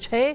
6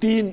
3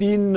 3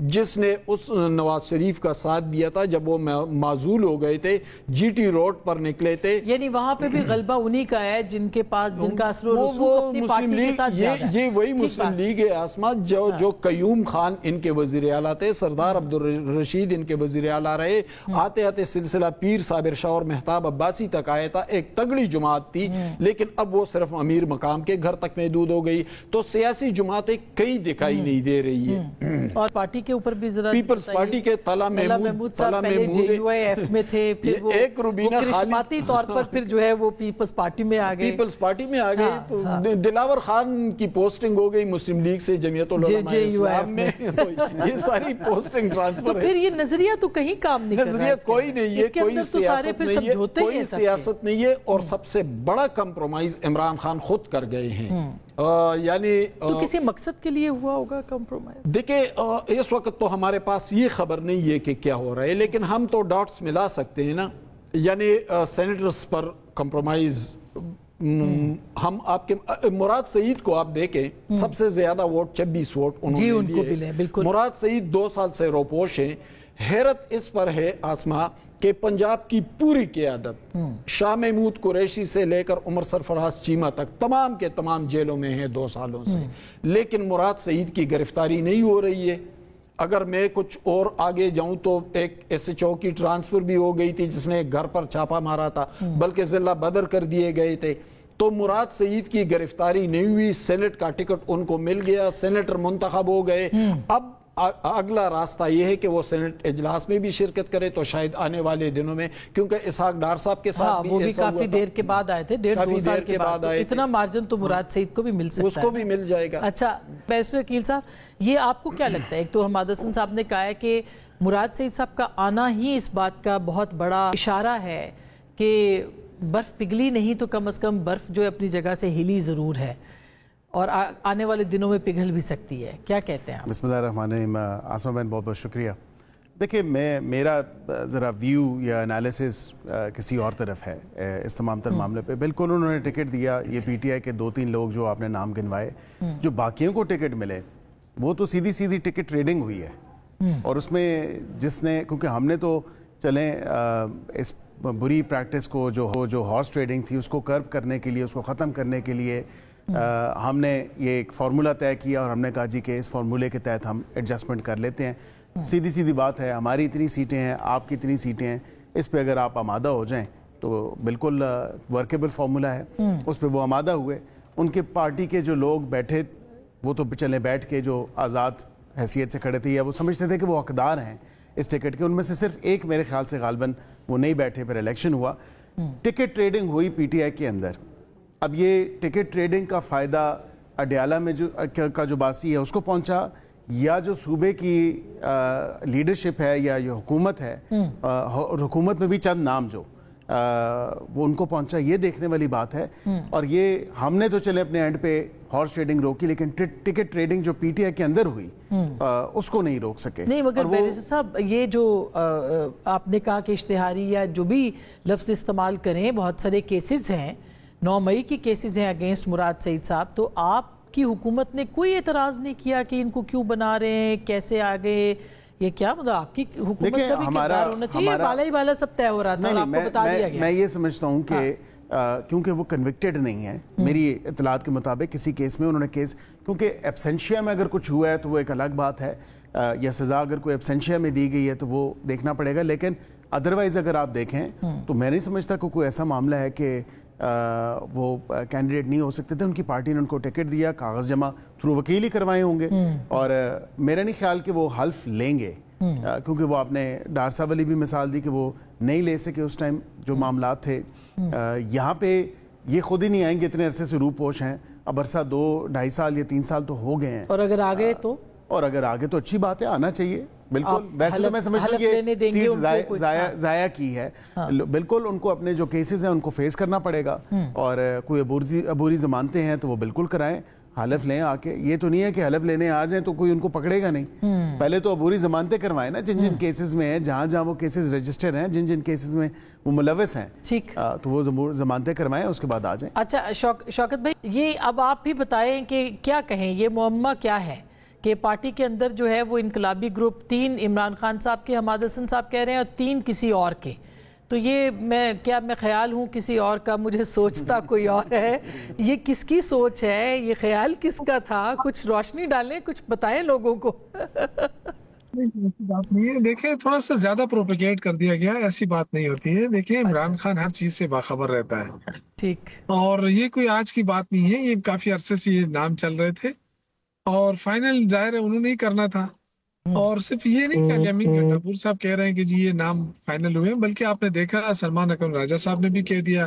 جس نے اس نواز شریف کا ساتھ دیا تھا جب وہ معزول ہو گئے تھے، جی ٹی روڈ پر نکلے تھے. یعنی وہاں پہ بھی غلبہ انہی کا ہے جن کے پاس جن کا اثر و رسوخ اپنی پارٹی کے ساتھ زیادہ ہے. یہ وہی مسلم لیگ ہے آسما جو قیوم خان ان کے وزیر اعلیٰ تھے، سردار عبدالرشید ان کے وزیر اعلیٰ رہے، آتے آتے سلسلہ پیر صابر شاہ اور مہتاب عباسی تک آیا تھا. ایک تگڑی جماعت تھی، لیکن اب وہ صرف امیر مقام کے گھر تک محدود ہو گئی. تو سیاسی جماعتیں کئی دکھائی نہیں دے رہی ہے. اور پارٹی کے اوپر بھی ذرا پیپلز پارٹی کے طلع محمود صاحب پہلے جے یو آئی ایف میں تھے، پھر وہ کرشماتی طور پر پھر جو ہے وہ پیپلز پارٹی میں آ گئے. تو دلاور خان کی پوسٹنگ ہو گئی مسلم لیگ سے جمعیت العلماء اسلام میں. یہ ساری پوسٹنگ ٹرانسفر ہے. پھر یہ نظریہ تو کہیں کام نہیں کر رہا ہے. نظریہ کوئی نہیں ہے، کوئی سیاست نہیں ہے. اور سب سے بڑا کمپرومائز عمران خان خود کر گئے ہیں. یعنی تو کسی مقصد کے لیے ہوا ہوگا کمپرومائز؟ دیکھیں اس وقت تو ہمارے پاس یہ خبر نہیں ہے کہ کیا ہو رہا ہے، لیکن ہم تو ڈاٹس ملا سکتے ہیں نا. یعنی سینیٹرز پر کمپرومائز، ہم آپ کے مراد سعید کو آپ دیکھیں، سب سے زیادہ ووٹ 26 ووٹ انہوں نے لیے. مراد سعید 2 سال سے روپوش ہیں. حیرت اس پر ہے آسما کہ پنجاب کی پوری قیادت شاہ محمود قریشی سے لے کر عمر سرفراز چیمہ تک تمام کے تمام جیلوں میں ہیں 2 سالوں سے، لیکن مراد سعید کی گرفتاری نہیں ہو رہی ہے. اگر میں کچھ اور آگے جاؤں تو ایک ایس ایچ او کی ٹرانسفر بھی ہو گئی تھی جس نے ایک گھر پر چھاپا مارا تھا، بلکہ ضلع بدر کر دیے گئے تھے. تو مراد سعید کی گرفتاری نہیں ہوئی، سینٹ کا ٹکٹ ان کو مل گیا، سینیٹر منتخب ہو گئے. اب اگلا راستہ یہ ہے کہ وہ سینٹ اجلاس میں بھی شرکت کرے، تو شاید آنے والے دنوں میں، کیونکہ اسحاق ڈار صاحب کے ساتھ وہ بھی کافی دیر کے بعد آئے تھے، 1.5-2 سال کے بعد. اتنا مارجن تو مراد سعید کو بھی مل سکتا ہے، اس کو بھی مل جائے گا. اچھا بیرسٹر عقیل صاحب، یہ آپ کو کیا لگتا ہے؟ ایک تو حماد حسن صاحب نے کہا ہے کہ مراد سعید صاحب کا آنا ہی اس بات کا بہت بڑا اشارہ ہے کہ برف پگھلی نہیں تو کم از کم برف جو اپنی جگہ سے ہلی ضرور ہے، اور آنے والے دنوں میں پگھل بھی سکتی ہے. کیا کہتے ہیں آپ؟ بسم اللہ الرحمن الرحیم. آسما بہن بہت بہت شکریہ. دیکھیں میرا ذرا ویو یا انالیسس کسی اور طرف ہے اس تمام تر معاملے پہ. بالکل انہوں نے ٹکٹ دیا، یہ پی ٹی آئی کے 2-3 لوگ جو آپ نے نام گنوائے، جو باقیوں کو ٹکٹ ملے وہ تو سیدھی ٹکٹ ٹریڈنگ ہوئی ہے. اور اس میں جس نے، کیونکہ ہم نے تو چلیں اس بری پریکٹس کو جو ہارس ٹریڈنگ تھی اس کو کرب کرنے کے لیے، اس کو ختم کرنے کے لیے ہم نے یہ ایک فارمولہ طے کیا، اور ہم نے کہا جی کہ اس فارمولے کے تحت ہم ایڈجسٹمنٹ کر لیتے ہیں. سیدھی بات ہے، ہماری اتنی سیٹیں ہیں، آپ کی اتنی سیٹیں ہیں، اس پہ اگر آپ آمادہ ہو جائیں تو بالکل ورکیبل فارمولہ ہے. اس پہ وہ آمادہ ہوئے. ان کے پارٹی کے جو لوگ بیٹھے وہ تو چلے بیٹھ کے جو آزاد حیثیت سے کھڑے تھے یا وہ سمجھتے تھے کہ وہ حقدار ہیں اس ٹکٹ کے، ان میں سے صرف ایک میرے خیال سے غالباً وہ نہیں بیٹھے. پھر الیکشن ہوا، ٹکٹ ٹریڈنگ ہوئی پی ٹی آئی کے اندر. اب یہ ٹکٹ ٹریڈنگ کا فائدہ اڈیالہ میں جو باسی ہے اس کو پہنچا، یا جو صوبے کی لیڈرشپ ہے یا یہ حکومت ہے، اور حکومت میں بھی چند نام جو وہ ان کو پہنچا، یہ دیکھنے والی بات ہے. اور یہ ہم نے تو چلے اپنے اینڈ پہ ہارس ٹریڈنگ روکی، لیکن ٹکٹ ٹریڈنگ جو پی ٹی آئی کے اندر ہوئی اس کو نہیں روک سکے. نہیں مگر بیرسٹر صاحب، یہ جو آپ نے کہا کہ اشتہاری یا جو بھی لفظ استعمال کریں، بہت سارے کیسز ہیں، 9 مئی کی کیسز ہیں اگینسٹ مراد سعید صاحب. تو آپ کی حکومت نے کوئی اعتراض نہیں کیا کہ ان کو کیوں بنا رہے ہیں، کیسے آگے؟ یہ کیا مطلب آپ کی حکومت کا بھی کردار ہونا چاہیے؟ بالا ہی بالا سب طے ہو رہا تھا اور آپ کو بتا دیا گیا. میں یہ سمجھتا ہوں کہ کیونکہ وہ کنوکٹڈ نہیں ہے میری اطلاعات کے مطابق کسی کیس میں. انہوں نے کیس، کیونکہ ایبسینشیا میں اگر کچھ ہوا ہے تو وہ ایک الگ بات ہے، یا سزا اگر کوئی ایبسینشیا میں دی گئی ہے تو وہ دیکھنا پڑے گا. لیکن ادروائز اگر آپ دیکھیں تو میں نہیں سمجھتا کہ کوئی ایسا معاملہ ہے کہ وہ کینڈیڈیٹ نہیں ہو سکتے تھے. ان کی پارٹی نے ان کو ٹکٹ دیا، کاغذ جمع تھرو وکیل ہی کروائے ہوں گے. اور میرا نہیں خیال کہ وہ حلف لیں گے، کیونکہ وہ آپ نے ڈار صاحب والی بھی مثال دی کہ وہ نہیں لے سکے اس ٹائم جو معاملات تھے. یہاں پہ یہ خود ہی نہیں آئیں گے، اتنے عرصے سے روپوش ہیں. اب عرصہ 2-2.5 سال یا 3 سال تو ہو گئے ہیں. اور اگر آگے تو اچھی بات ہے، آنا چاہیے. بالکل ویسے تو میں سمجھتا ہوں یہ سیٹ ضائع کی ہے. بالکل ان کو اپنے جو کیسز ہیں ان کو فیس کرنا پڑے گا، اور کوئی عبوری ضمانتیں ہیں تو وہ بالکل کرائیں، حلف لیں آ کے. یہ تو نہیں ہے کہ حلف لینے آ جائیں تو کوئی ان کو پکڑے گا نہیں. پہلے تو عبوری ضمانتیں کروائیں نا، جن کیسز میں ہیں، جہاں وہ کیسز رجسٹر ہیں، جن کیسز میں وہ ملوث ہیں، تو وہ ضمانتیں کروائیں، اس کے بعد آ جائیں. اچھا شوکت بھائی، یہ اب آپ بھی بتائیں کہ کیا کہیں، یہ معمہ کیا ہے کہ پارٹی کے اندر جو ہے وہ انقلابی گروپ 3 عمران خان صاحب کے، حماد حسن صاحب کہہ رہے ہیں، اور 3 کسی اور کے. تو یہ میں خیال ہوں کسی اور کا، مجھے سوچتا کوئی اور ہے. یہ کس کی سوچ ہے؟ یہ خیال کس کا تھا؟ کچھ روشنی ڈالیں، کچھ بتائیں لوگوں کو. ایسی بات نہیں ہے. دیکھیں تھوڑا سا زیادہ پروپیگیٹ کر دیا گیا، ایسی بات نہیں ہوتی ہے. دیکھیں عمران خان ہر چیز سے باخبر رہتا ہے، ٹھیک. اور یہ کوئی آج کی بات نہیں ہے. یہ کافی عرصے سے یہ نام چل رہے تھے، اور فائنل ظاہر ہے انہوں نے ہی کرنا تھا. اور صرف یہ نہیں کہ علی امین گنڈاپور صاحب کہہ رہے ہیں کہ جی یہ نام فائنل ہوئے، بلکہ آپ نے دیکھا سلمان اکرم راجہ صاحب نے بھی کہہ دیا،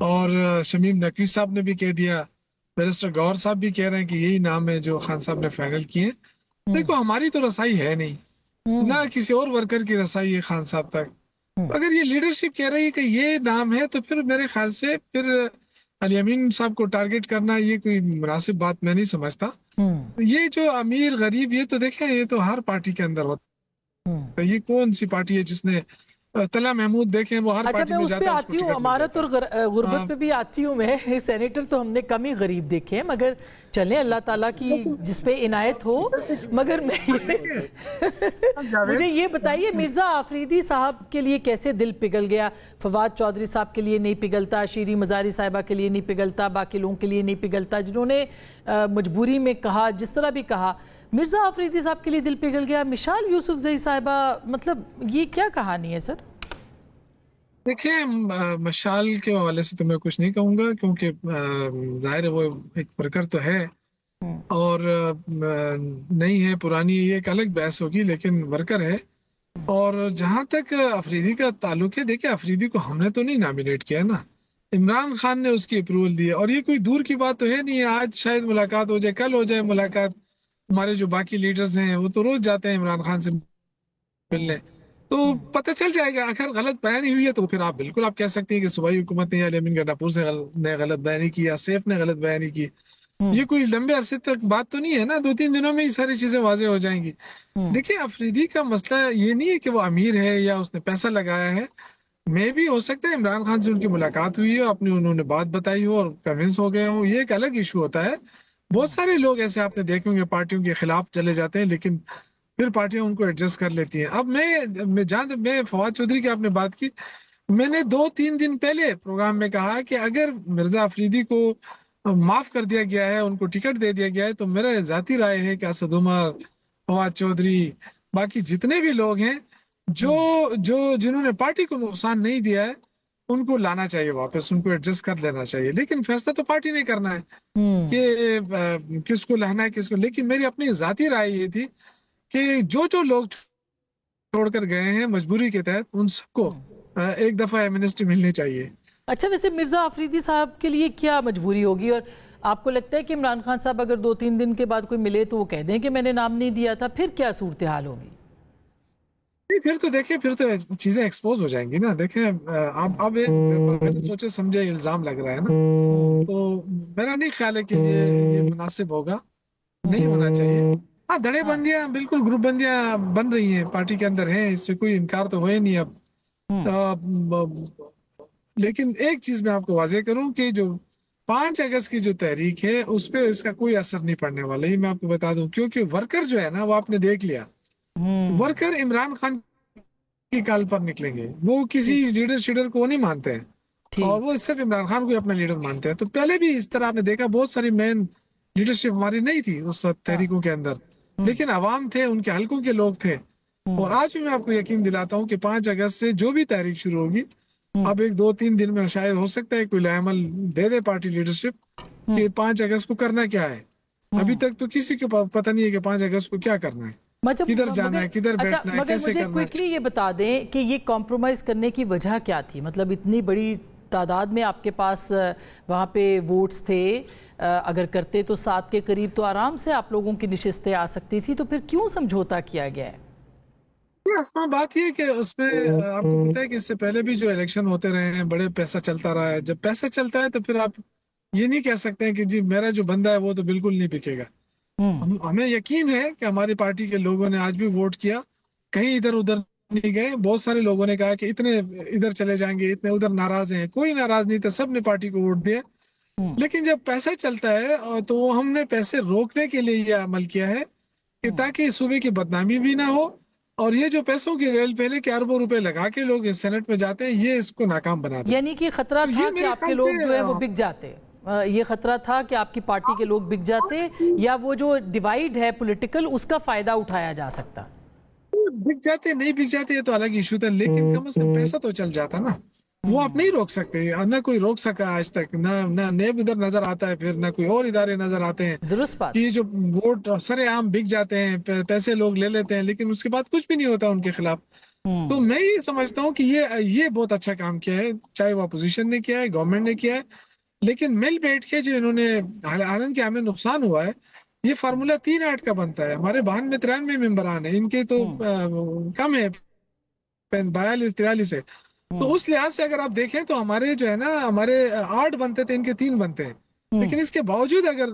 اور شمیم نقوی صاحب نے بھی کہہ دیا، بیرسٹر گور صاحب بھی کہہ رہے ہیں کہ یہی نام ہے جو خان صاحب نے فائنل کیے. دیکھو ہماری تو رسائی ہے نہیں، نہ کسی اور ورکر کی رسائی ہے خان صاحب تک. اگر یہ لیڈرشپ کہہ رہی ہے کہ یہ نام ہے، تو پھر میرے خیال سے پھر علی امین صاحب کو ٹارگٹ کرنا یہ کوئی مناسب بات میں نہیں سمجھتا. یہ جو امیر غریب، یہ تو دیکھیں یہ تو ہر پارٹی کے اندر ہوتا ہے. یہ کون سی پارٹی ہے جس نے طلع محمود دیکھیں وہ ہر پارٹی میں جاتا ہے. اچھا میں اس پہ آتی ہوں، امارت اور غربت پہ بھی آتی ہوں میں. سینیٹر تو ہم نے کم ہی غریب دیکھے ہیں، مگر چلیں اللہ تعالیٰ کی جس پہ عنایت ہو. مگر مجھے یہ بتائیے مرزا آفریدی صاحب کے لیے کیسے دل پگھل گیا؟ فواد چودھری صاحب کے لیے نہیں پگھلتا، شیریں مزاری صاحبہ کے لیے نہیں پگھلتا، باقی لوگوں کے لیے نہیں پگھلتا، جنہوں نے مجبوری میں کہا، جس طرح بھی کہا. مرزا آفریدی صاحب کے لیے دل پگھل گیا. مشال یوسف زئی صاحبہ، مطلب یہ کیا کہانی ہے سر؟ دیکھیں مشال کے حوالے سے تو میں کچھ نہیں کہوں گا، کیونکہ ظاہر ہے وہ ایک ورکر تو ہے اور نہیں ہے، پرانی، یہ ایک الگ بحث ہوگی، لیکن ورکر ہے. اور جہاں تک آفریدی کا تعلق ہے، دیکھیں آفریدی کو ہم نے تو نہیں نامینیٹ کیا نا، عمران خان نے اس کی اپروول دی. اور یہ کوئی دور کی بات تو ہے نہیں، آج شاید ملاقات ہو جائے، کل ہو جائے ملاقات. ہمارے جو باقی لیڈرز ہیں وہ تو روز جاتے ہیں عمران خان سے ملنے، تو پتہ چل جائے گا. اگر غلط بیانی ہوئی ہے تو پھر آپ بالکل آپ کہہ سکتے ہیں کہ صوبائی حکومت نے علی امین گنڈاپور نے غلط بیانی کی یا سیف نے غلط بیانی کی. یہ کوئی لمبے عرصے تک بات تو نہیں ہے نا، 2-3 دنوں میں ہی ساری چیزیں واضح ہو جائیں گی. دیکھیں آفریدی کا مسئلہ یہ نہیں ہے کہ وہ امیر ہے یا اس نے پیسہ لگایا ہے. میں بھی ہو سکتا ہے عمران خان سے ان کی ملاقات ہوئی ہو، انہوں نے بات بتائی ہو اور کنونس ہو گئے ہوں، یہ ایک الگ ایشو ہوتا ہے. بہت سارے لوگ ایسے آپ نے دیکھے ہوں گے پارٹیوں کے خلاف چلے جاتے ہیں، لیکن پھر پارٹیاں ان کو ایڈجسٹ کر لیتی ہیں. اب میں فواد چودھری کی آپ نے بات کی، میں نے 2-3 دن پہلے پروگرام میں کہا کہ اگر مرزا آفریدی کو معاف کر دیا گیا ہے، ان کو ٹکٹ دے دیا گیا ہے، تو میرا ذاتی رائے ہے کہ اسد عمر، فواد چودھری، باقی جتنے بھی لوگ ہیں جنہوں نے پارٹی کو نقصان نہیں دیا ہے، ان کو لانا چاہیے واپس، ان کو ایڈجسٹ کر لینا چاہیے. لیکن فیصلہ تو پارٹی نے کرنا ہے کہ کس کو لانا ہے کس کو. لیکن میری اپنی ذاتی رائے یہ تھی کہ جو لوگ چھوڑ کر گئے ہیں مجبوری کے تحت، ان سب کو ایک دفعہ ایمنسٹی ملنی چاہیے. اچھا ویسے مرزا آفریدی صاحب کے لیے کیا مجبوری ہوگی؟ اور آپ کو لگتا ہے کہ عمران خان صاحب اگر 2-3 دن کے بعد کوئی ملے تو وہ کہہ دیں کہ میں نے نام نہیں دیا تھا، پھر کیا صورتحال ہوگی؟ نہیں پھر تو دیکھیں، پھر تو چیزیں ایکسپوز ہو جائیں گی نا. دیکھیں اب سوچے سمجھے الزام لگ رہا ہے نا، تو میرا نہیں خیال ہے کہ یہ مناسب ہوگا، نہیں ہونا چاہیے. ہاں دھڑے بندیاں، بالکل گروپ بندیاں بن رہی ہیں پارٹی کے اندر ہیں، اس سے کوئی انکار تو ہوئے نہیں. اب لیکن ایک چیز میں آپ کو واضح کروں کہ جو 5 اگست کی جو تحریک ہے اس پہ اس کا کوئی اثر نہیں پڑنے والا، یہ میں آپ کو بتا دوں. کیونکہ ورکر جو ہے نا، وہ آپ نے دیکھ لیا، ورکر عمران خان کی کال پر نکلیں گے. وہ کسی لیڈر کو نہیں مانتے ہیں، اور وہ صرف عمران خان کو اپنا لیڈر مانتے ہیں. تو پہلے بھی اس طرح آپ نے دیکھا، بہت ساری مین لیڈرشپ ہماری نہیں تھی اس تحریکوں کے اندر، لیکن عوام تھے، ان کے حلقوں کے لوگ تھے. اور آج بھی میں آپ کو یقین دلاتا ہوں کہ 5 اگست سے جو بھی تحریک شروع ہوگی، اب 1-2-3 دن میں شاید ہو سکتا ہے کوئی لائحہ دے دے پارٹی لیڈرشپ کہ 5 اگست کو کرنا کیا ہے. ابھی تک تو کسی کو پتہ نہیں ہے کہ 5 اگست کو کیا کرنا ہے، کدھر جانا ہے، کدھر بیٹھنا ہے، کیسے کرنا ہے. مجھے کوئکلی یہ بتا دیں کہ یہ کمپرومائز کرنے کی وجہ کیا تھی؟ مطلب اتنی بڑی تعداد میں آپ کے پاس وہاں پہ ووٹس تھے، اگر کرتے تو 7 کے قریب تو آرام سے آپ لوگوں کی نشستیں آ سکتی تھی، تو پھر کیوں سمجھوتا کیا گیا ہے؟ اسما بات یہ کہ اس میں آپ کو پتہ ہے کہ اس سے پہلے بھی جو الیکشن ہوتے رہے ہیں، بڑے پیسہ چلتا رہا ہے. جب پیسہ چلتا ہے تو پھر آپ یہ نہیں کہہ سکتے ہیں کہ جی میرا جو بندہ ہے وہ تو بالکل نہیں بکے گا. ہمیں یقین ہے کہ ہماری پارٹی کے لوگوں نے آج بھی ووٹ کیا، کہیں ادھر ادھر نہیں گئے. بہت سارے لوگوں نے کہا کہ اتنے ادھر چلے جائیں گے، اتنے ادھر ناراض ہیں. کوئی ناراض نہیں تھا، سب نے پارٹی کو ووٹ دیا. لیکن جب پیسہ چلتا ہے تو ہم نے پیسے روکنے کے لیے یہ عمل کیا ہے کہ تاکہ صوبے کی بدنامی بھی نہ ہو اور یہ جو پیسوں کی ریل پہلے کے اربوں روپے لگا کے لوگ سینٹ میں جاتے ہیں یہ اس کو ناکام بنا دے. یعنی کہ خطرہ تھا کہ آپ کے لوگ جو ہے وہ بک جاتے, یہ خطرہ تھا کہ آپ کی پارٹی کے لوگ بک جاتے یا وہ جو ڈیوائیڈ ہے پولیٹیکل اس کا فائدہ اٹھایا جا سکتا؟ بک جاتے نہیں بک جاتے یہ تو الگ ایشو تھا, لیکن کم از کم پیسہ تو چل جاتا نا. وہ آپ نہیں روک سکتے, نہ کوئی روک سکا آج تک, نہ نیب ادھر نظر آتا ہے, پھر نہ کوئی اور ادارے نظر آتے ہیں. درست بات. یہ جو ووٹ سرے عام بک جاتے ہیں, پیسے لوگ لے لیتے ہیں, لیکن اس کے بعد کچھ بھی نہیں ہوتا ان کے خلاف. تو میں یہ سمجھتا ہوں کہ یہ بہت اچھا کام کیا ہے, چاہے وہ اپوزیشن نے کیا ہے, گورنمنٹ نے کیا ہے, لیکن مل بیٹھ کے جو انہوں نے, حالانکہ ہمیں نقصان ہوا ہے, یہ فارمولہ 3 8 کا بنتا ہے. ہمارے 93 ممبران ہیں, ان کے تو کم ہے 42 43 ہے. تو اس لحاظ سے اگر آپ دیکھیں تو ہمارے جو ہے نا, ہمارے 8 بنتے تھے, ان کے 3 بنتے ہیں. لیکن اس کے باوجود اگر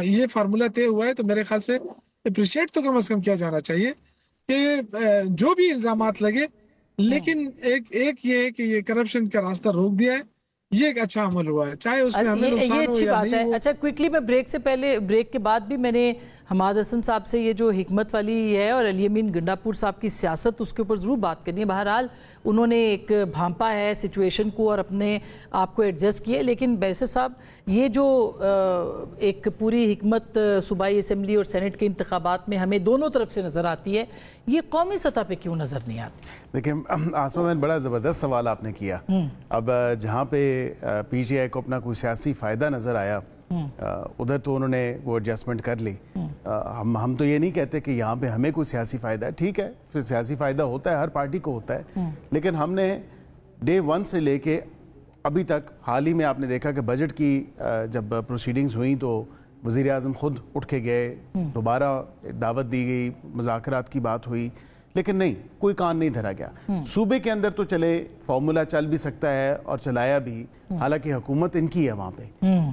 یہ فارمولہ طے ہوا ہے تو میرے خیال سے اپریشیٹ تو کم از کم کیا جانا چاہیے کہ جو بھی الزامات لگے, لیکن ایک یہ ہے کہ یہ کرپشن کا راستہ روک دیا ہے, یہ ایک اچھا عمل ہوا ہے, چاہے اس میں ہمیں نقصان ہو یا نہیں ہو. اچھا کوئکلی میں بریک کے بعد بھی میں نے حماد حسن صاحب سے یہ جو حکمت والی ہے اور علی امین گنڈاپور صاحب کی سیاست اس کے اوپر ضرور بات کرنی ہے. بہرحال انہوں نے ایک بھانپا ہے سچویشن کو اور اپنے آپ کو ایڈجسٹ کیے, لیکن بیسر صاحب یہ جو ایک پوری حکمت صوبائی اسمبلی اور سینٹ کے انتخابات میں ہمیں دونوں طرف سے نظر آتی ہے, یہ قومی سطح پہ کیوں نظر نہیں آتی؟ دیکھیں آسما میں بڑا زبردست سوال آپ نے کیا. اب جہاں پہ پی ٹی آئی کو اپنا کوئی سیاسی فائدہ نظر آیا ادھر تو انہوں نے وہ ایڈجسٹمنٹ کر لی. ہم تو یہ نہیں کہتے کہ یہاں پہ ہمیں کوئی سیاسی فائدہ ہے, ٹھیک ہے پھر سیاسی فائدہ ہوتا ہے, ہر پارٹی کو ہوتا ہے, لیکن ہم نے ڈے 1 سے لے کے ابھی تک, حال ہی میں آپ نے دیکھا کہ بجٹ کی جب پروسیڈنگز ہوئیں تو وزیر اعظم خود اٹھ کے گئے, دوبارہ دعوت دی گئی, مذاکرات کی بات ہوئی, لیکن نہیں کوئی کان نہیں دھرا گیا. صوبے کے اندر تو چلے فارمولا چل بھی سکتا ہے اور چلایا بھی, حالانکہ حکومت ان کی ہے وہاں پہ,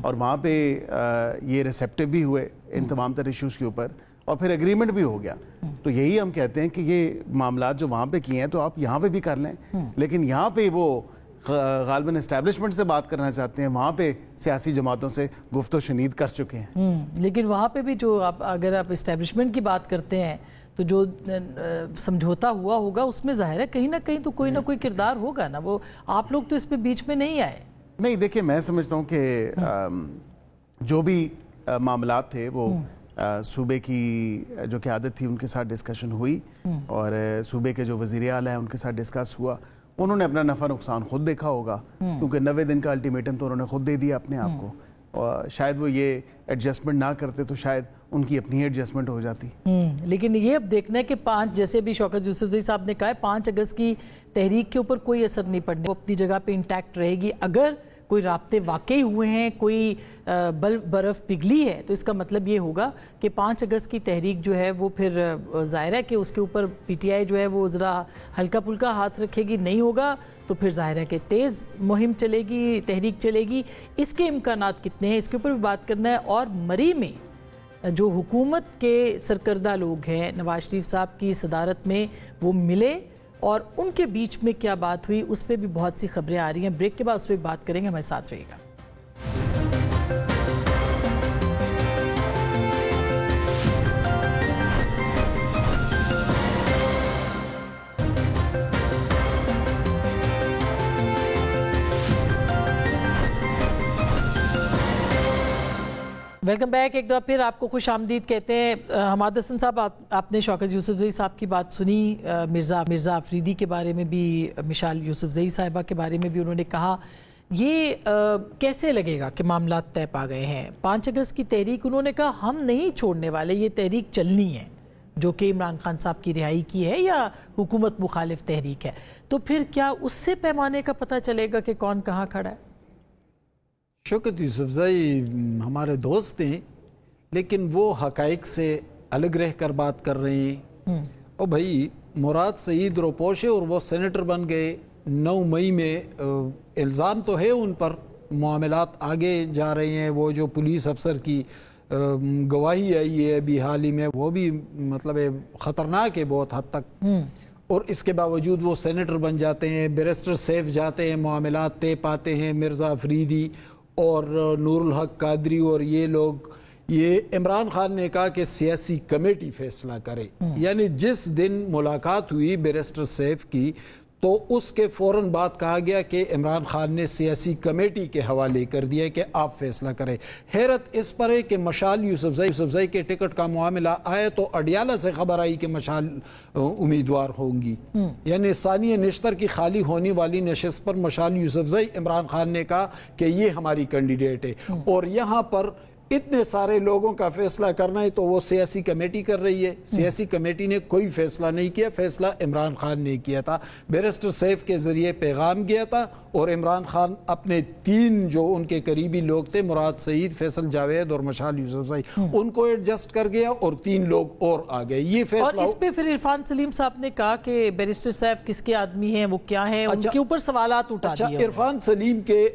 اور وہاں پہ یہ ریسیپٹیو بھی ہوئے ان تمام تر ایشوز کے اوپر, اور پھر ایگریمنٹ بھی ہو گیا. تو یہی ہم کہتے ہیں کہ یہ معاملات جو وہاں پہ کیے ہیں تو آپ یہاں پہ بھی کر لیں, لیکن یہاں پہ وہ غالباً اسٹیبلشمنٹ سے بات کرنا چاہتے ہیں, وہاں پہ سیاسی جماعتوں سے گفت و شنید کر چکے ہیں. لیکن وہاں پہ بھی جو اگر آپ اسٹیبلشمنٹ کی بات کرتے ہیں تو جو سمجھوتا ہوا ہوگا اس میں ظاہر ہے کہیں نہ کہیں تو کوئی نہ کوئی کردار ہوگا نا, وہ آپ لوگ تو اس پہ بیچ میں نہیں آئے. نہیں دیکھیں میں سمجھتا ہوں کہ جو بھی معاملات تھے وہ صوبے کی جو قیادت تھی ان کے ساتھ ڈسکشن ہوئی, اور صوبے کے جو وزیر اعلیٰ ہیں ان کے ساتھ ڈسکس ہوا. انہوں نے اپنا نفع نقصان خود دیکھا ہوگا, کیونکہ 90 دن کا الٹیمیٹم تو انہوں نے خود دے دیا اپنے آپ کو, اور شاید وہ یہ ایڈجسٹمنٹ نہ کرتے تو شاید ان کی اپنی ایڈجسٹمنٹ ہو جاتی. لیکن یہ اب دیکھنا ہے کہ 5 جیسے بھی شوکت یوسفزئی صاحب نے کہا ہے 5 اگست کی تحریک کے اوپر کوئی اثر نہیں پڑنے, وہ اپنی جگہ پہ انٹیکٹ رہے گی. اگر کوئی رابطے واقعی ہوئے ہیں, کوئی برف پگھلی ہے, تو اس کا مطلب یہ ہوگا کہ 5 اگست کی تحریک جو ہے وہ پھر ظاہر ہے کہ اس کے اوپر پی ٹی آئی جو ہے وہ ذرا ہلکا پھلکا ہاتھ رکھے گی. نہیں ہوگا تو پھر ظاہر ہے کہ تیز مہم چلے گی, تحریک چلے گی. اس کے امکانات کتنے ہیں اس کے اوپر بھی بات کرنا ہے. اور مری میں جو حکومت کے سرکردہ لوگ ہیں نواز شریف صاحب کی صدارت میں وہ ملے, اور ان کے بیچ میں کیا بات ہوئی اس پہ بھی بہت سی خبریں آ رہی ہیں. بریک کے بعد اس پہ بات کریں گے, ہمارے ساتھ رہیے گا. Welcome back. ایک دفعہ پھر آپ کو خوش آمدید کہتے ہیں. حماد حسن صاحب آپ نے شوکت یوسفزئی صاحب کی بات سنی, مرزا افریدی کے بارے میں بھی, مشال یوسفزئی صاحبہ کے بارے میں بھی انہوں نے کہا. یہ کیسے لگے گا کہ معاملات طے پا گئے ہیں؟ 5 اگست کی تحریک انہوں نے کہا ہم نہیں چھوڑنے والے, یہ تحریک چلنی ہے, جو کہ عمران خان صاحب کی رہائی کی ہے یا حکومت مخالف تحریک ہے. تو پھر کیا اس سے پیمانے کا پتہ چلے گا کہ کون کہاں کھڑا ہے؟ شوکت یوسفزئی ہمارے دوست ہیں, لیکن وہ حقائق سے الگ رہ کر بات کر رہے ہیں. اور بھائی مراد سعید روپوش ہے اور وہ سینیٹر بن گئے 9 مئی میں. الزام تو ہے ان پر, معاملات آگے جا رہے ہیں. وہ جو پولیس افسر کی گواہی آئی ہے ابھی حال ہی میں, وہ بھی مطلب خطرناک ہے بہت حد تک, اور اس کے باوجود وہ سینیٹر بن جاتے ہیں, بیرسٹر سیف جاتے ہیں, معاملات طے پاتے ہیں. مرزا افریدی اور نور الحق قادری اور یہ لوگ یہ عمران خان نے کہا کہ سیاسی کمیٹی فیصلہ کرے، یعنی جس دن ملاقات ہوئی بیرسٹر سیف کی تو اس کے فوراً بعد کہا گیا کہ عمران خان نے سیاسی کمیٹی کے حوالے کر دیا کہ آپ فیصلہ کریں۔ حیرت اس پر ہے کہ مشال یوسفزئی کے ٹکٹ کا معاملہ آیا تو اڈیالہ سے خبر آئی کہ مشال امیدوار ہوں گی، یعنی ثانیہ نشتر کی خالی ہونے والی نشست پر مشال یوسفزئی عمران خان نے کہا کہ یہ ہماری کینڈیڈیٹ ہے، اور یہاں پر اتنے سارے لوگوں کا فیصلہ کرنا ہے تو وہ سیاسی کمیٹی کر رہی ہے۔ سیاسی کمیٹی نے کوئی فیصلہ نہیں کیا، فیصلہ عمران خان نے کیا تھا، بیرسٹر سیف کے ذریعے پیغام گیا تھا، اور عمران خان اپنے 3 جو ان کے قریبی لوگ تھے، مراد سعید، فیصل جاوید اور مشال یوسفزئی، ان کو ایڈجسٹ کر گیا اور 3 لوگ اور آ گئے۔ یہ فیصلہ، اور اس پہ پھر عرفان سلیم صاحب نے کہا کہ بیرسٹر سیف کس کے آدمی ہیں، وہ کیا ہیں، ان کے اوپر سوالات اٹھا دیے۔ عرفان سلیم کے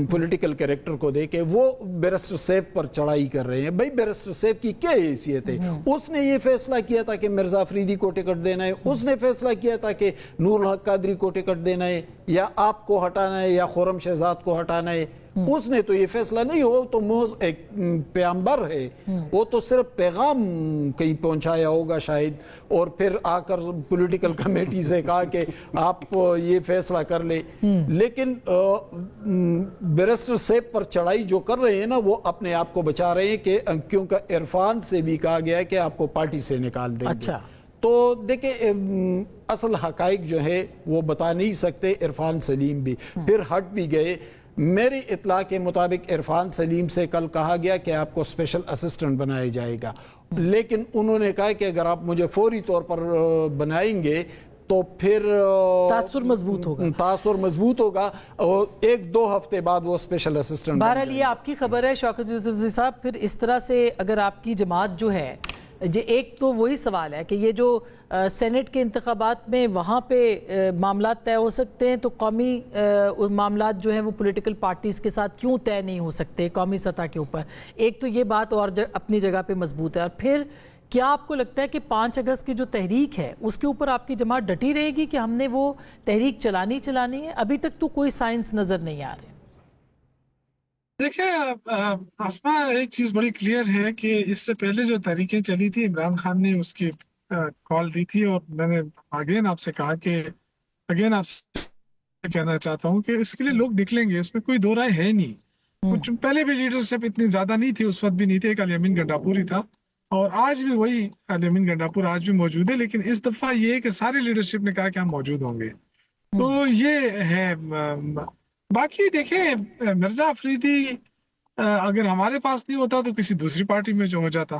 پولیٹیکل کریکٹر کو دیکھے وہ بیرسٹر سیف پر چڑھائی کر رہے ہیں۔ بھائی بیرسٹر سیف کی کیا حیثیت ہے؟ اس نے یہ فیصلہ کیا تھا کہ مرزا افریدی کو ٹکٹ دینا ہے، اس نے فیصلہ کیا تھا کہ نور الحق قادری کو ٹکٹ دینا ہے، یا آپ کو ہٹانا ہے، یا خرم شہزاد کو ہٹانا ہے۔ اس نے تو یہ فیصلہ نہیں ہو، تو محض ایک پیغمبر ہے، وہ تو صرف پیغام کہیں پہنچایا ہوگا شاید، اور پھر آ کر پولیٹیکل کمیٹی سے کہا کہ آپ یہ فیصلہ کر لیں۔ لیکن بیرسٹر سیف پر چڑھائی جو کر رہے ہیں نا، وہ اپنے آپ کو بچا رہے ہیں، کہ کیونکہ عرفان سے بھی کہا گیا ہے کہ آپ کو پارٹی سے نکال دیں گے۔ تو دیکھیں اصل حقائق جو ہے وہ بتا نہیں سکتے عرفان سلیم بھی، پھر ہٹ بھی گئے۔ میری اطلاع کے مطابق عرفان سلیم سے کل کہا گیا کہ آپ کو اسپیشل اسسٹنٹ بنایا جائے گا، لیکن انہوں نے کہا کہ اگر آپ مجھے فوری طور پر بنائیں گے تو پھر تاثر مضبوط ہوگا، اور 1-2 ہفتے بعد وہ اسپیشل اسسٹنٹ۔ بہرحال یہ آپ کی خبر ہے شوکت یوسفزئی صاحب، پھر اس طرح سے اگر آپ کی جماعت جو ہے، ایک تو وہی سوال ہے کہ یہ جو سینٹ کے انتخابات میں وہاں پہ معاملات طے ہو سکتے ہیں، تو قومی معاملات جو ہیں وہ پولیٹیکل پارٹیز کے ساتھ کیوں طے نہیں ہو سکتے قومی سطح کے اوپر؟ ایک تو یہ بات اور اپنی جگہ پہ مضبوط ہے، اور پھر کیا آپ کو لگتا ہے کہ 5 اگست کی جو تحریک ہے اس کے اوپر آپ کی جماعت ڈٹی رہے گی کہ ہم نے وہ تحریک چلانی ہے؟ ابھی تک تو کوئی سائنس نظر نہیں آ رہے۔ دیکھیں آسما، ایک چیز بڑی کلیئر ہے کہ اس سے پہلے جو تحریکیں چلی تھی، عمران خان نے اس کی کال دی تھی، اور میں نے آپ سے کہا کہ آپ سے کہنا چاہتا ہوں کہ اس کے لیے لوگ نکلیں گے، اس میں کوئی دو رائے ہے نہیں۔ پہلے بھی لیڈرشپ اتنی زیادہ نہیں تھی، اس وقت بھی نہیں تھی، ایک الیمین گنڈاپور ہی تھا، اور آج بھی وہی الیمین گنڈاپور آج بھی موجود ہے، لیکن اس دفعہ یہ ہے کہ ساری لیڈرشپ نے کہا کہ ہم موجود ہوں گے، تو یہ ہے۔ باقی دیکھیں مرزا افریدی اگر ہمارے پاس نہیں ہوتا تو کسی دوسری پارٹی میں جو ہو جاتا،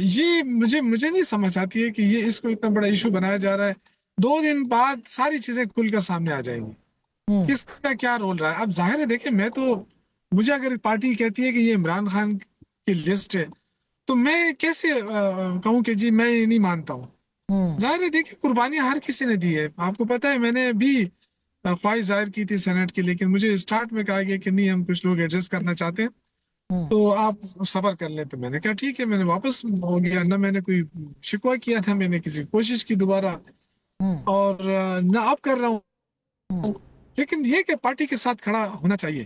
یہ مجھے نہیں سمجھ آتی ہے کہ یہ اس کو اتنا بڑا ایشو بنایا جا رہا ہے۔ 2 دن بعد ساری چیزیں کھل کر سامنے آ جائیں گی، کس کا کیا رول رہا ہے۔ اب ظاہر ہے، دیکھیں مجھے اگر پارٹی کہتی ہے کہ یہ عمران خان کی لسٹ ہے، تو میں کیسے کہوں کہ جی میں یہ نہیں مانتا ہوں؟ ظاہر ہے، دیکھیں قربانیاں ہر کسی نے دی ہے، آپ کو پتہ ہے، میں نے بھی خواہش ظاہر کی تھی سینٹ کی، لیکن مجھے اسٹارٹ میں کہا گیا کہ نہیں، ہم کچھ لوگ ایڈجسٹ کرنا چاہتے ہیں، تو آپ صبر کر لیں۔ تو میں نے کہا ٹھیک ہے، میں نے واپس ہو گیا، نہ میں نے کوئی شکوہ کیا تھا، میں نے کسی کوشش کی دوبارہ، اور نہ اب کر رہا ہوں، لیکن یہ کہ پارٹی کے ساتھ کھڑا ہونا چاہیے۔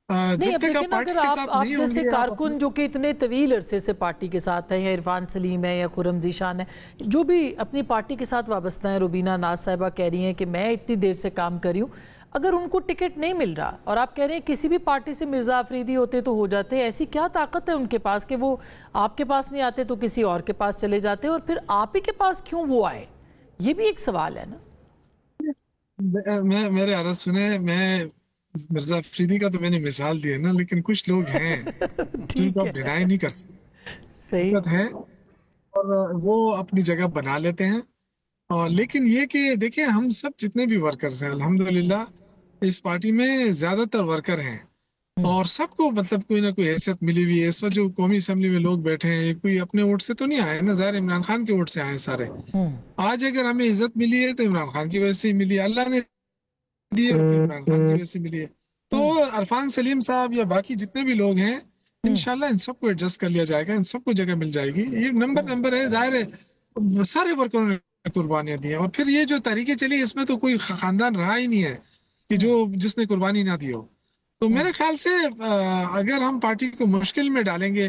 نہیں، اب دیکھیں نا، اگر آپ جیسے کارکن جو کہ اتنے طویل عرصے سے پارٹی کے ساتھ ہیں، یا عرفان سلیم ہے یا خرم ذیشان ہے، جو بھی اپنی پارٹی کے ساتھ وابستہ ہیں، روبینہ ناز صاحبہ کہہ رہی ہیں کہ میں اتنی دیر سے کام کر رہی ہوں، اگر ان کو ٹکٹ نہیں مل رہا اور آپ کہہ رہے ہیں کسی بھی پارٹی سے مرزا افریدی ہوتے تو ہو جاتے، ایسی کیا طاقت ہے ان کے پاس کہ وہ آپ کے پاس نہیں آتے تو کسی اور کے پاس چلے جاتے، اور پھر آپ ہی کے پاس کیوں وہ آئے؟ یہ بھی ایک سوال ہے نا۔ میرے عرض سنیں، میں مرزا افریدی کا تو میں نے مثال دی ہے نا، لیکن کچھ لوگ ہیں جن کو آپ ڈینائی نہیں کر سکتے، صحیح ہے، اور وہ اپنی جگہ بنا لیتے ہیں۔ لیکن یہ کہ دیکھیں، ہم سب جتنے بھی ورکرز ہیں، الحمدللہ اس پارٹی میں زیادہ تر ورکر ہیں، اور سب کو مطلب کوئی نہ کوئی حیثیت ملی ہوئی ہے۔ اس وقت جو قومی اسمبلی میں لوگ بیٹھے ہیں، یہ کوئی اپنے ووٹ سے تو نہیں آئے نا، ظاہر عمران خان کے ووٹ سے آئے سارے۔ آج اگر ہمیں عزت ملی ہے تو عمران خان کی وجہ سے ہی ملی ہے، اللہ نے دی ہے، عمران خان کی وجہ سے ملی ہے۔ تو عرفان سلیم صاحب یا باقی جتنے بھی لوگ ہیں، انشاءاللہ ان سب کو ایڈجسٹ کر لیا جائے گا، ان سب کو جگہ مل جائے گی۔ یہ نمبر ہے، ظاہر ہے سارے ورکروں نے قربانیاں دی ہیں، اور پھر یہ جو تحریکیں چلی اس میں تو کوئی خاندان رہا ہی نہیں ہے کہ جس نے قربانی نہ دی ہو۔ تو میرے خیال سے اگر ہم پارٹی کو مشکل میں ڈالیں گے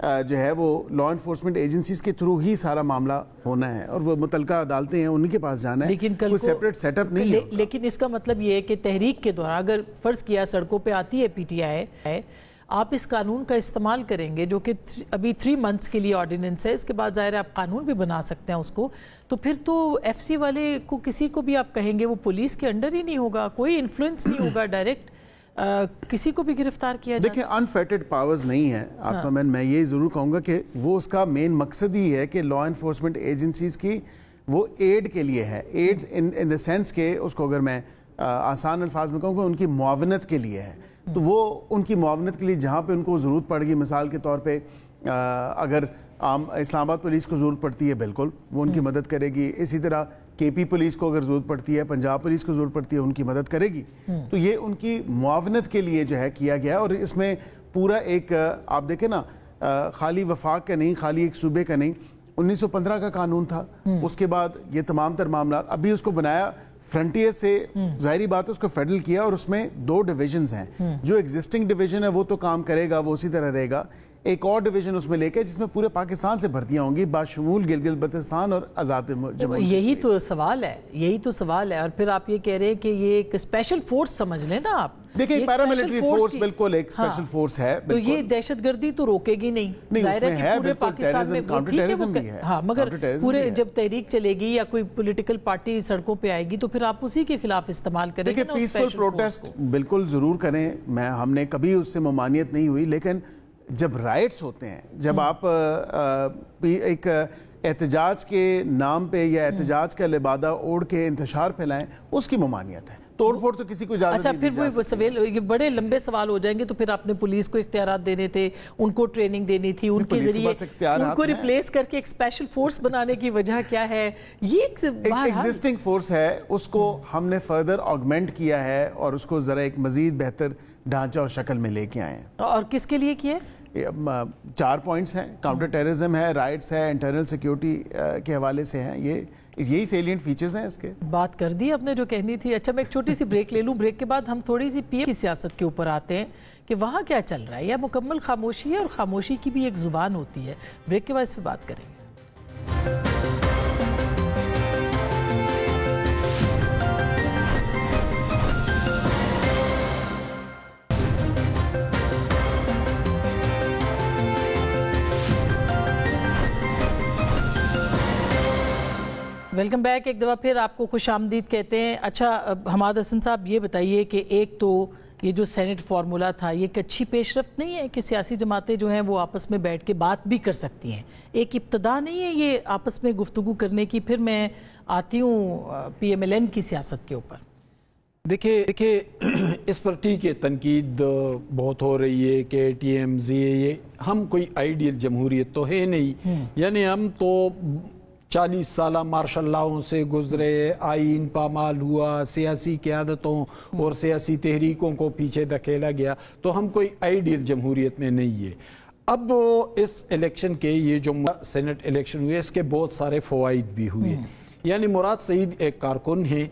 جو ہے وہ لا انفورسمنٹ ایجنسیز کے تھرو ہی سارا معاملہ ہونا ہے اور وہ متعلقہ عدالتیں ہیں ان کے پاس جانا ہے, لیکن کوئی سیپریٹ سیٹ اپ نہیں ہے. لیکن اس کا مطلب یہ ہے کہ تحریک کے دوران اگر فرض کیا سڑکوں پہ آتی ہے پی ٹی آئی, آپ اس قانون کا استعمال کریں گے جو کہ ابھی 3 months کے لیے آرڈیننس ہے, اس کے بعد ظاہر ہے آپ قانون بھی بنا سکتے ہیں اس کو, تو پھر تو ایف سی والے کو کسی کو بھی آپ کہیں گے وہ پولیس کے انڈر ہی نہیں ہوگا, کوئی انفلوئنس نہیں ہوگا, ڈائریکٹ کسی کو بھی گرفتار کیا جائے. دیکھیں انفیٹڈ پاورز نہیں ہے آسما مین, میں یہ ضرور کہوں گا کہ وہ اس کا مین مقصد ہی ہے کہ لا انفورسمنٹ ایجنسیز کی وہ ایڈ کے لیے ہے, ایڈ ان دا سینس کہ اس کو اگر میں آسان الفاظ میں کہوں گا ان کی معاونت کے لیے ہے. تو وہ ان کی معاونت کے لیے جہاں پہ ان کو ضرورت پڑ گی, مثال کے طور پہ اگر عام اسلام آباد پولیس کو ضرورت پڑتی ہے بالکل وہ ان کی مدد کرے گی, اسی طرح کے پی پولیس کو اگر ضرورت پڑتی ہے, پنجاب پولیس کو ضرورت پڑتی ہے, ان کی مدد کرے گی. تو یہ ان کی معاونت کے لیے جو ہے کیا گیا, اور اس میں پورا ایک آپ دیکھیں نا خالی وفاق کا نہیں, خالی ایک صوبے کا نہیں, 1915 کا قانون تھا, اس کے بعد یہ تمام تر معاملات ابھی اس کو بنایا فرنٹیئر سے, ظاہری بات ہے اس کو فیڈرل کیا, اور اس میں 2 ڈویژنز ہیں. جو ایگزسٹنگ ڈویژن ہے وہ تو کام کرے گا, وہ اسی طرح رہے گا. ایک اور ڈویژن اس میں لے کے جس میں پورے پاکستان سے بھرتیاں ہوں گی باشمول گلگت بلتستان اور آزاد جمہوریہ. یہی تو سوال ہے, اور پھر آپ یہ کہہ رہے ہیں کہ یہ ایک اسپیشل فورس سمجھ لیں نا آپ. دیکھیں پیراملٹری فورس بالکل ایک اسپیشل فورس ہے, تو یہ دہشت گردی تو روکے گی نہیں, ظاہر ہے کہ پورے پاکستان میں کاؤنٹر ٹیررزم بھی ہے. ہاں مگر پورے جب تحریک چلے گی یا کوئی پولیٹیکل پارٹی سڑکوں پہ آئے گی تو پھر آپ اسی کے خلاف استعمال کریں گے. دیکھیں پیسفل پروٹیسٹ بالکل ضرور کریں, ہم نے کبھی اس سے ممانعت نہیں ہوئی, لیکن جب رائٹس ہوتے ہیں, جب آپ ایک احتجاج کے نام پہ یا احتجاج کا لبادہ اوڑھ کے انتشار پھیلائیں, اس کی ممانعت ہے. توڑ پھوڑ تو کسی کو اجازت نہیں دی جا سکتی. اچھا پھر یہ بڑے لمبے سوال ہو جائیں گے, تو پھر آپ نے پولیس کو اختیارات دینے تھے, ان کو ٹریننگ دینی تھی, ان کے ذریعے ان کو ریپلیس کر کے ایک اسپیشل فورس بنانے کی وجہ کیا ہے؟ یہ ایک ایگزسٹنگ فورس ہے, اس کو ہم نے فردر آگمنٹ کیا ہے اور اس کو ذرا ایک مزید بہتر ڈھانچہ اور شکل میں لے کے آئے ہیں. اور کس کے لیے کیے؟ 4 پوائنٹس ہیں, کاؤنٹر ٹیررزم ہے, رائٹس ہے, انٹرنل سیکیورٹی کے حوالے سے ہیں, یہی سیلینٹ فیچرز ہیں اس کے. بات کر دی آپ نے جو کہنی تھی. اچھا میں ایک چھوٹی سی بریک لے لوں, بریک کے بعد ہم تھوڑی سی پی ایم کی سیاست کے اوپر آتے ہیں کہ وہاں کیا چل رہا ہے, یا مکمل خاموشی ہے, اور خاموشی کی بھی ایک زبان ہوتی ہے. بریک کے بعد اس پہ بات کریں گے. ویلکم بیک, ایک دفعہ پھر آپ کو خوش آمدید کہتے ہیں. اچھا حماد حسن صاحب یہ بتائیے کہ ایک تو یہ جو سینٹ فارمولا تھا, یہ ایک اچھی پیش رفت نہیں ہے کہ سیاسی جماعتیں جو ہیں وہ آپس میں بیٹھ کے بات بھی کر سکتی ہیں؟ ایک ابتدا نہیں ہے یہ آپس میں گفتگو کرنے کی؟ پھر میں آتی ہوں پی ایم ایل این کی سیاست کے اوپر. دیکھیں اس پر ٹھیک ہے تنقید بہت ہو رہی ہے کہ ٹی ایم زی, یہ ہم کوئی آئیڈیل جمہوریت تو ہے نہیں, یعنی ہم تو 40 سالہ مارشل لاؤں سے گزرے, آئین پامال ہوا, سیاسی قیادتوں اور سیاسی تحریکوں کو پیچھے دھکیلا گیا, تو ہم کوئی آئیڈیل جمہوریت میں نہیں ہے. اب اس الیکشن کے یہ جو سینٹ الیکشن ہوئے اس کے بہت سارے فوائد بھی ہوئے. یعنی مراد سعید ایک کارکن ہیں,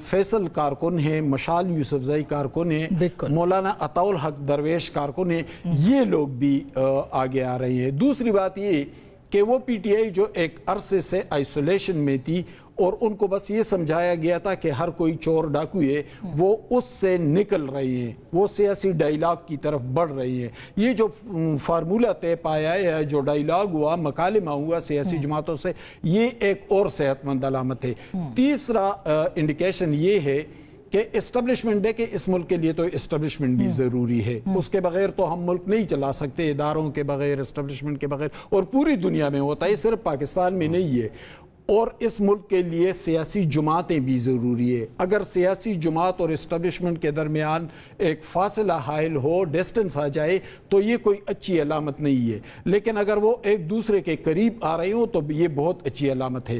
فیصل کارکن ہیں, مشال یوسفزئی کارکن ہیں, مولانا عطا الحق درویش کارکن ہیں, یہ لوگ بھی آگے آ رہے ہیں. دوسری بات یہ کہ وہ پی ٹی آئی جو ایک عرصے سے آئسولیشن میں تھی اور ان کو بس یہ سمجھایا گیا تھا کہ ہر کوئی چور ڈاکو ہے, وہ اس سے نکل رہے ہیں, وہ سیاسی ڈائیلاگ کی طرف بڑھ رہی ہیں. یہ جو فارمولہ طے پایا ہے, جو ڈائیلاگ ہوا, مکالمہ ہوا سیاسی جماعتوں سے, یہ ایک اور صحت مند علامت ہے. تیسرا انڈیکیشن یہ ہے کہ اسٹیبلشمنٹ ہے کہ اس ملک کے لیے تو اسٹیبلشمنٹ بھی ضروری ہے, اس کے بغیر تو ہم ملک نہیں چلا سکتے, اداروں کے بغیر, اسٹیبلشمنٹ کے بغیر, اور پوری دنیا میں ہوتا ہے, صرف پاکستان میں نہیں ہے. اور اس ملک کے لیے سیاسی جماعتیں بھی ضروری ہے. اگر سیاسی جماعت اور اسٹیبلشمنٹ کے درمیان ایک فاصلہ حائل ہو, ڈسٹنس آ جائے, تو یہ کوئی اچھی علامت نہیں ہے. لیکن اگر وہ ایک دوسرے کے قریب آ رہے ہوں تو یہ بہت اچھی علامت ہے.